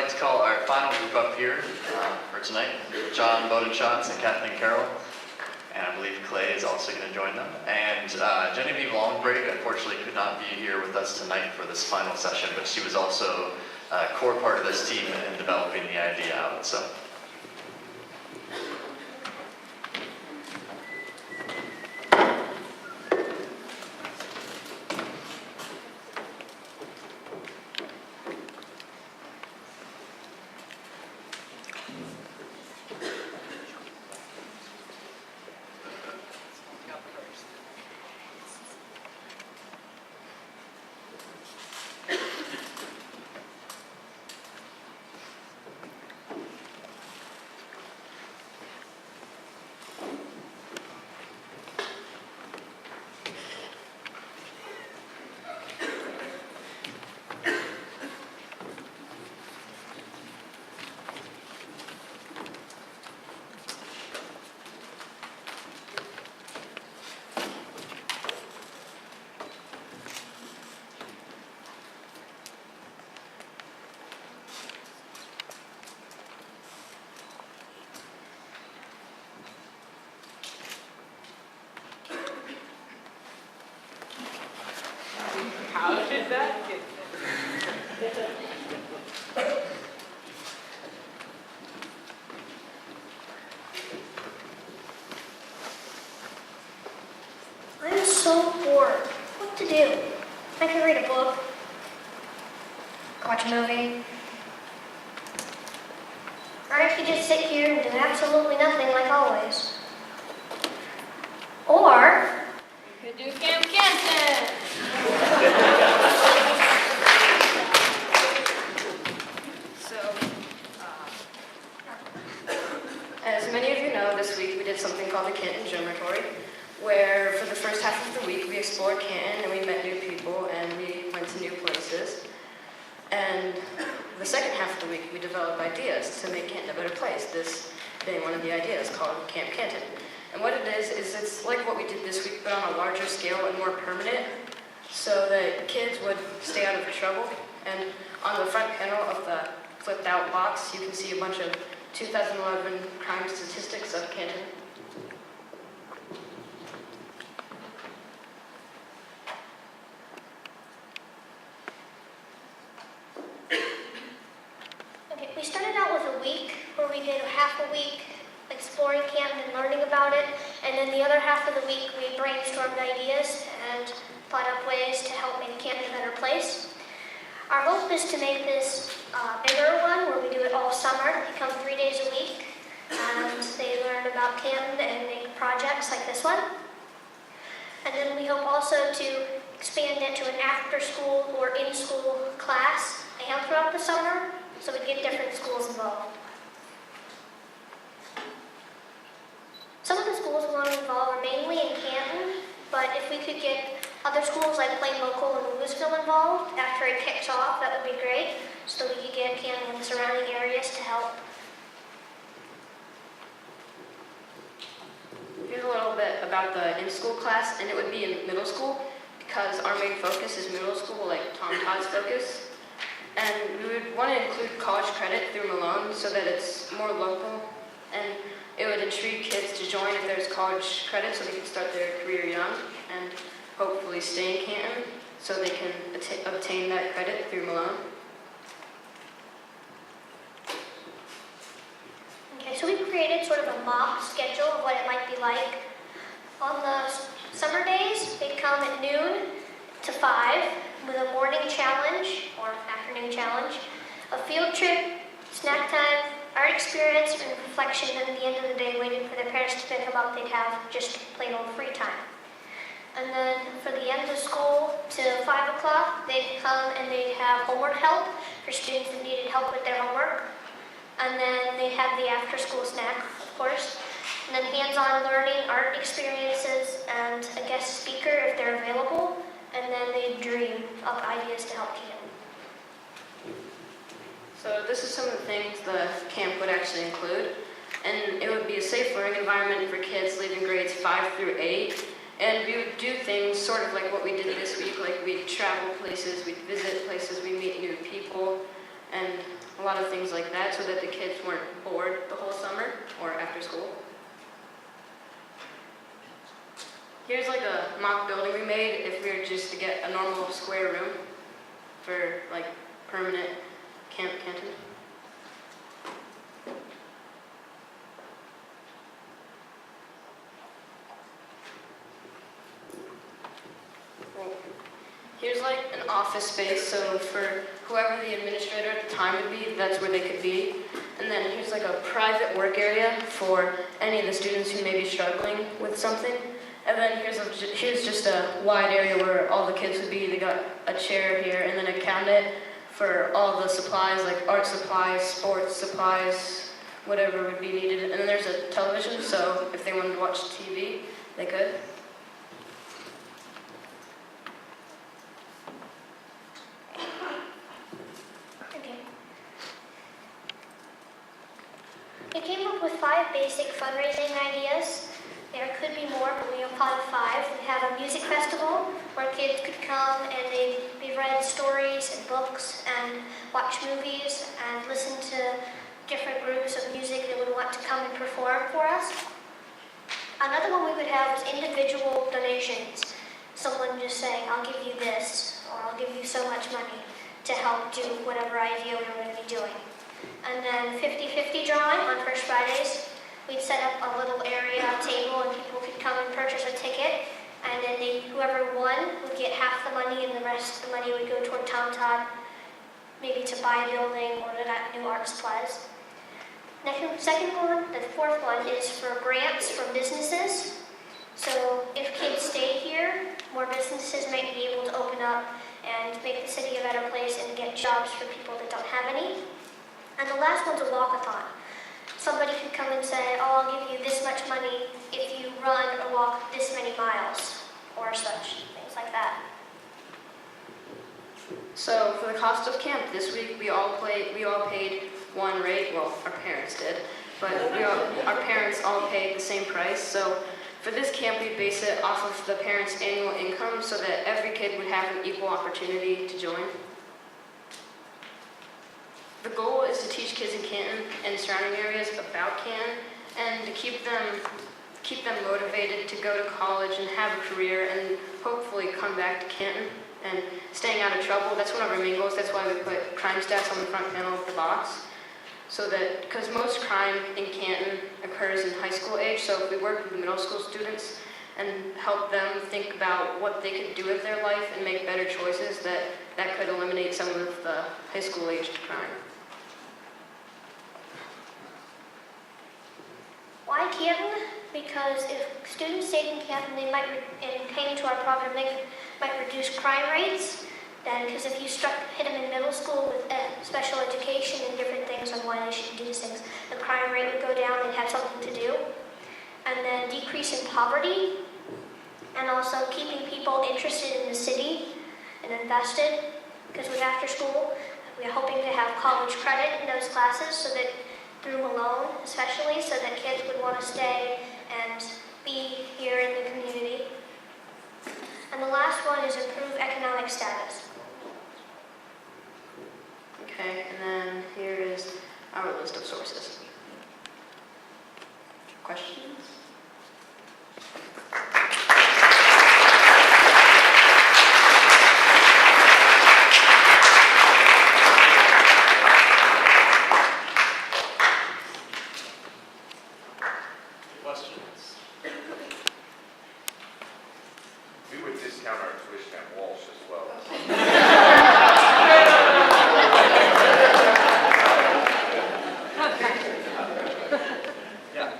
like to call our final group up here for tonight, John Bodenschatz and Kathleen Carroll, and I believe Clay is also going to join them. And Genevieve Longbreak, unfortunately, could not be here with us tonight for this final session, but she was also a core part of this team in developing the idea out. So. How did that get there? I'm so bored. What to do? I could read a book, watch a movie, or I could just sit here and do absolutely nothing like always. Or You could do Camp Canton. As many of you know, this week we did something called the Canton Dormitory, where for the first half of the week we explored Canton and we met new people and we went to new places. And the second half of the week we developed ideas to make Canton a better place, this being one of the ideas called Camp Canton. And what it is it's like what we did this week but on a larger scale and more permanent, so that kids would stay out of trouble. And on the front panel of the flipped out box you can see a bunch of 2011 crime statistics of Canton. okay, we started out with a week where we did half a week exploring Canton and learning about it, and then the other half of the week we brainstormed ideas and thought up ways to help make Canton a better place. Our hope is to make this a bigger one where we do it all summer. They come 3 days a week and they learn about Canton and make projects like this one. And then we hope also to expand it to an after-school or in-school class and throughout the summer so we get different schools involved. Some of the schools we want to involve are mainly in Canton, but if we could get other schools like Plain Local and Louisville involved after it kicks off, that would be great, so we could get Canton and the surrounding areas to help. Here's a little bit about the in-school class, and it would be in middle school because our main focus is middle school, like Tom Todd's focus. And we would want to include college credit through Malone so that it's more local, and it would intrigue kids to join if there's college credit so they can start their career young and hopefully stay in Canton so they can obtain that credit through Malone. Okay, so we created sort of a mock schedule of what it might be like. On the summer days, they come at noon to 5 with a morning challenge or afternoon challenge, a field trip, snack time, art experience, and reflection, and at the end of the day waiting for their parents to pick them up, they'd have just plain old free time. And then for the end of school to 5 o'clock, they'd come and they'd have homework help for students that needed help with their homework. And then they'd have the after-school snack, of course. And then hands-on learning, art experiences, and a guest speaker if they're available. And then they'd dream up ideas to help Canton. So this is some of the things the camp would actually include. And it would be a safe learning environment for kids leaving grades 5 through 8. And we would do things sort of like what we did this week, like we'd travel places, we'd visit places, we'd meet new people. and a lot of things like that so that the kids weren't bored the whole summer or after school. Here's like a mock building we made if we were just to get a normal square room for like permanent canton. Here's like an office space, so for whoever the administrator at the time would be, that's where they could be. And then here's like a private work area for any of the students who may be struggling with something. And then here's just a wide area where all the kids would be. They got a chair here and then a cabinet for all the supplies, like art supplies, sports supplies, whatever would be needed. And then there's a television, so if they wanted to watch TV, they could. We came up with 5 basic fundraising ideas. There could be more, but we applied 5. We have a music festival where kids could come and they'd be read stories and books and watch movies and listen to different groups of music that would want to come and perform for us. Another one we would have is individual donations. Someone just saying, I'll give you this, or I'll give you so much money to help do whatever idea we were going to be doing. And then 50-50 drawing on First Fridays. We'd set up a little area table and people could come and purchase a ticket. And then whoever won would get half the money and the rest of the money would go toward Tom Todd, maybe to buy a building or to get new art supplies. The fourth one is for grants from businesses. So if kids stay here, more businesses might be able to open up and make the city a better place and get jobs for people that don't have any. And the last one's a walkathon. Somebody could come and say, oh, I'll give you this much money if you run or walk this many miles, or such, things like that. So for the cost of camp this week, we all paid one rate. Well, our parents did, but our parents all paid the same price. So for this camp, we base it off of the parents' annual income so that every kid would have an equal opportunity to join. The goal is to teach kids in Canton and surrounding areas about Canton and to keep them motivated to go to college and have a career and hopefully come back to Canton and staying out of trouble. That's one of our main goals. That's why we put crime stats on the front panel of the box. So that, because most crime in Canton occurs in high school age, so if we work with middle school students and help them think about what they could do with their life and make better choices, that could eliminate some of the high school age crime. Why Canton? Because if students stayed in Canton, and came to our program, they might reduce crime rates. Then, because if you hit them in middle school with special education and different things on why they should do these things, the crime rate would go down, they'd have something to do. And then decrease in poverty, and also keeping people interested in the city and invested. Because with after school, we're hoping to have college credit in those classes, so that through Malone especially, so that kids would want to stay and be here in the community. And the last one is improve economic status. Okay, and then here is our list of sources. Questions? Questions? We would discount our tuition at Walsh as well. Yeah.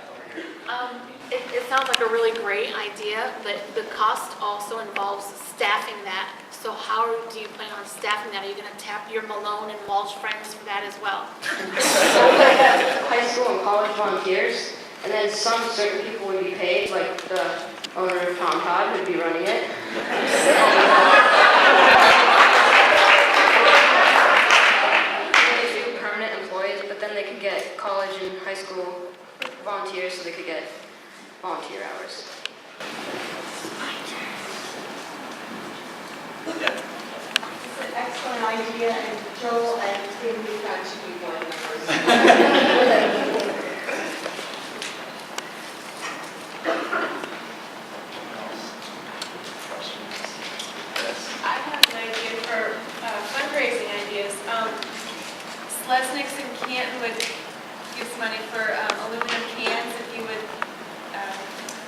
It sounds like a really great idea, but the cost also involves staffing that. So how do you plan on staffing that? Are you going to tap your Malone and Walsh friends for that as well? High school and college volunteers, and then some certain people would be paid, like the owner of Tom Todd would be running it. They do permanent employees, but then they could get college and high school volunteers, so they could get volunteer hours. Yeah. It's an excellent idea, and Joel, I think we got to be board members. I have an idea for fundraising ideas. Slesniks and Canton would give some money for aluminum cans. If you would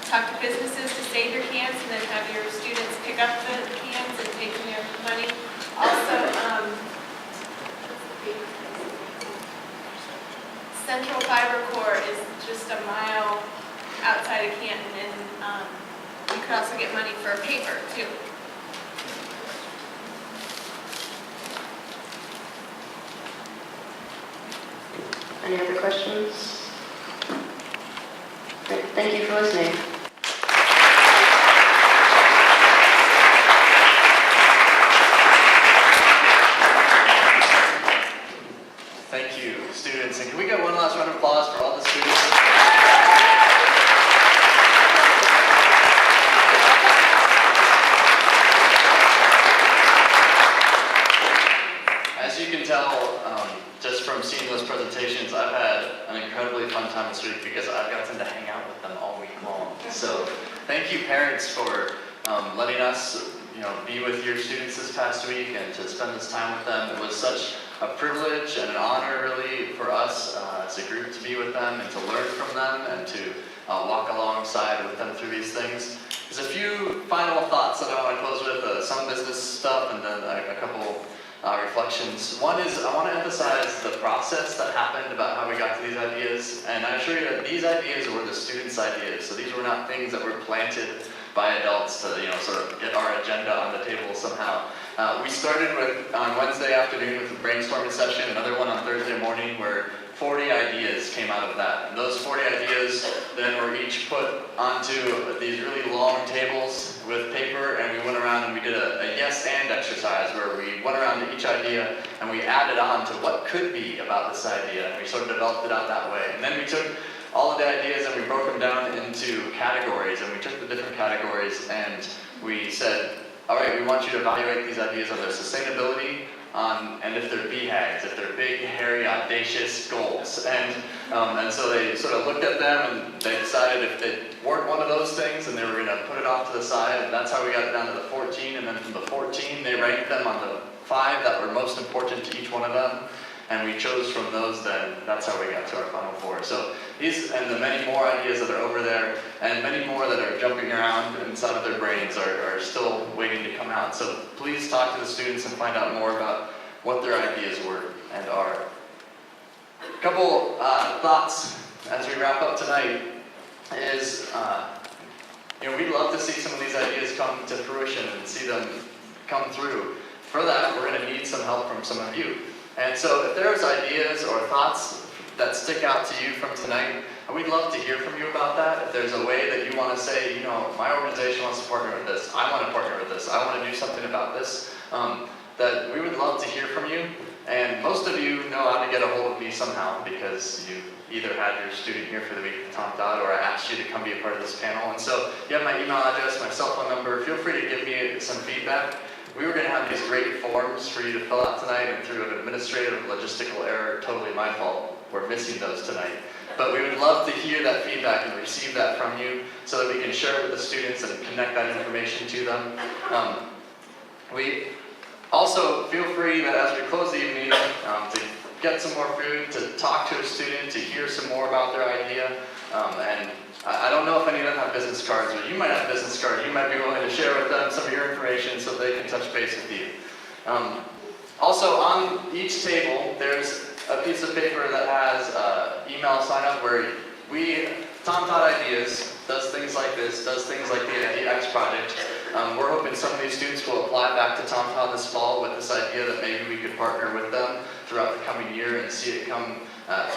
talk to businesses to save your cans and then have your students pick up the cans and take their money. Also, Central Fiber Corps is just a mile outside of Canton, and you could also get money for paper too. Any other questions? Great, thank you for listening. Thank you, students. And can we get one last round of applause for all the students? As you can tell, just from seeing those presentations, I've had an incredibly fun time this week because I've gotten to hang out with them all week long. So thank you, parents, for letting us be with your students this past week and to spend this time with them. It was such a privilege and an honor, really, for us as a group to be with them and to learn from them and to walk alongside with them through these things. There's a few final thoughts that I want to close with, some business stuff and then a couple reflections. One is I want to emphasize the process that happened about how we got to these ideas, and I assure you that these ideas were the students' ideas, so these were not things that were planted by adults to sort of get our agenda on the table somehow. We started with on Wednesday afternoon with a brainstorming session, another one on Thursday morning where 40 ideas came out of that. And those 40 ideas then were each put onto these really long tables with paper, and we went around and we did a yes and exercise where we went around to each idea and we added on to what could be about this idea, and we sort of developed it out that way. And then we took all of the ideas and we broke them down into categories, and we took the different categories and we said, all right, we want you to evaluate these ideas on their sustainability, and if they're BHAGs, if they're big, hairy, audacious goals. And so they sort of looked at them and they decided if they weren't one of those things, and they were going to put it off to the side, and that's how we got it down to the 14. And then from the 14, they ranked them on the 5 that were most important to each one of them. And we chose from those then, that's how we got to our final 4. So these and the many more ideas that are over there, and many more that are jumping around inside of their brains are still waiting to come out. So please talk to the students and find out more about what their ideas were and are. A couple thoughts as we wrap up tonight is, we'd love to see some of these ideas come to fruition and see them come through. For that, we're going to need some help from some of you. And so if there's ideas or thoughts that stick out to you from tonight, we'd love to hear from you about that. If there's a way that you want to say, my organization wants to partner with this, I want to partner with this, I want to do something about this, that we would love to hear from you. And most of you know how to get a hold of me somehow because you either had your student here for the week at Tom Dodd or I asked you to come be a part of this panel. And so you have my email address, my cell phone number. Feel free to give me some feedback. We were going to have these great forms for you to fill out tonight, and through an administrative logistical error, totally my fault, we're missing those tonight. But we would love to hear that feedback and receive that from you so that we can share it with the students and connect that information to them. We also feel free that as we close the evening to get some more food, to talk to a student, to hear some more about their idea. And I don't know if any of them have business cards, but you might have business cards. You might be willing to share with them some of your information so they can touch base with you. Also, on each table, there's a piece of paper that has email sign up where Tom Todd Ideas does things like this, does things like the IDX project. We're hoping some of these students will apply back to Tom Todd this fall with this idea that maybe we could partner with them throughout the coming year and see it come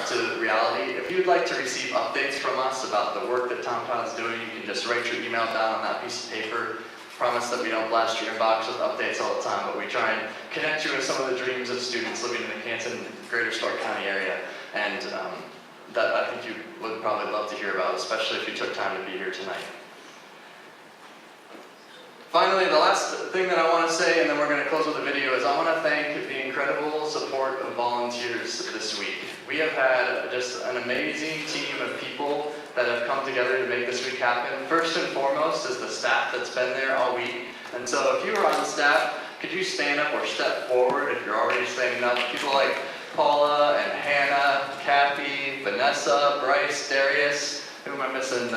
to reality. If you'd like to receive updates from us about the work that Tom Todd is doing, you can just write your email down on that piece of paper. Promise that we don't blast your inbox with updates all the time, but we try and connect you with some of the dreams of students living in the Canton, Greater Stark County area. And that I think you would probably love to hear about, especially if you took time to be here tonight. Finally, the last thing that I want to say, and then we're going to close with a video, is I want to thank the incredible support of volunteers this week. We have had just an amazing team of people that have come together to make this week happen. First and foremost is the staff that's been there all week. And so if you are on the staff, could you stand up or step forward if you're already standing up? People like Paula and Hannah, Kathy, Vanessa, Bryce, Darius. Who am I missing?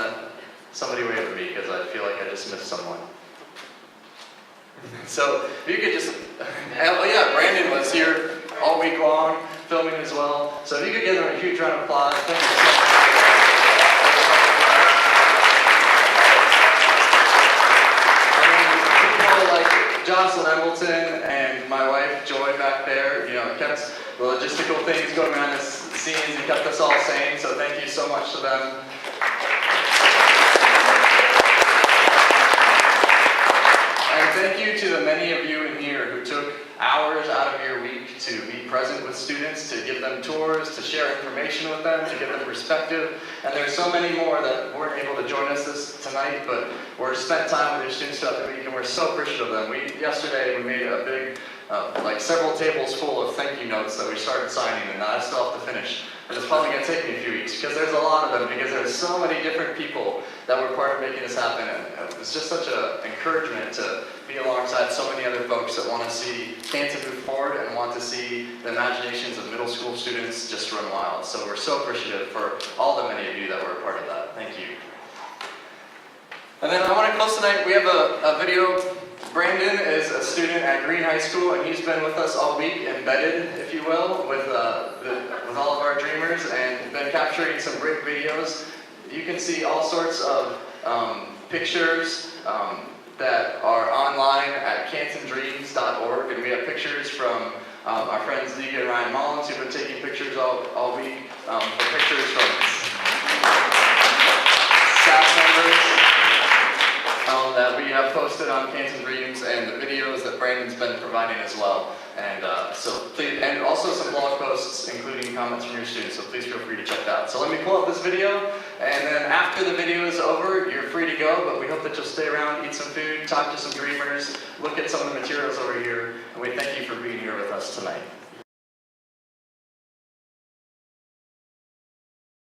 Somebody wave at me because I feel like I just missed someone. So if you could just, oh yeah, Brandon was here all week long, filming as well. So if you could give them a huge round of applause. Thank you so much. And people like Jocelyn Embleton and my wife Joy back there, kept the logistical things going behind the scenes and kept us all sane. So thank you so much to them. And thank you to the many of you in here who took hours out of your week to be present with students, to give them tours, to share information with them, to give them perspective. And there's so many more that weren't able to join us tonight, but were spent time with your students throughout the week, and we're so appreciative of them. Yesterday we made a big, several tables full of thank you notes that we started signing, and I still have to finish. And it's probably going to take me a few weeks because there's a lot of them, because there's so many different people that were part of making this happen. And it's just such an encouragement to be alongside so many other folks that want to see Canton move forward and want to see the imaginations of middle school students just run wild. So we're so appreciative for all the many of you that were a part of that. Thank you. And then I want to close tonight. We have a video. Brandon is a student at Green High School, and he's been with us all week, embedded, if you will, with all of our dreamers, and been capturing some great videos. You can see all sorts of pictures that are online at cantondreams.org, and we have pictures from our friends Liga and Ryan Mullins, who've been taking pictures all week, pictures from staff members that we have posted on Canton Dreams, and the videos that Brandon's been providing as well. And so please, and also some blog posts including comments from your students, so please feel free to check that out. So let me pull up this video, and then after the video is over, you're free to go, but we hope that you'll stay around, eat some food, talk to some dreamers, look at some of the materials over here, and we thank you for being here with us tonight.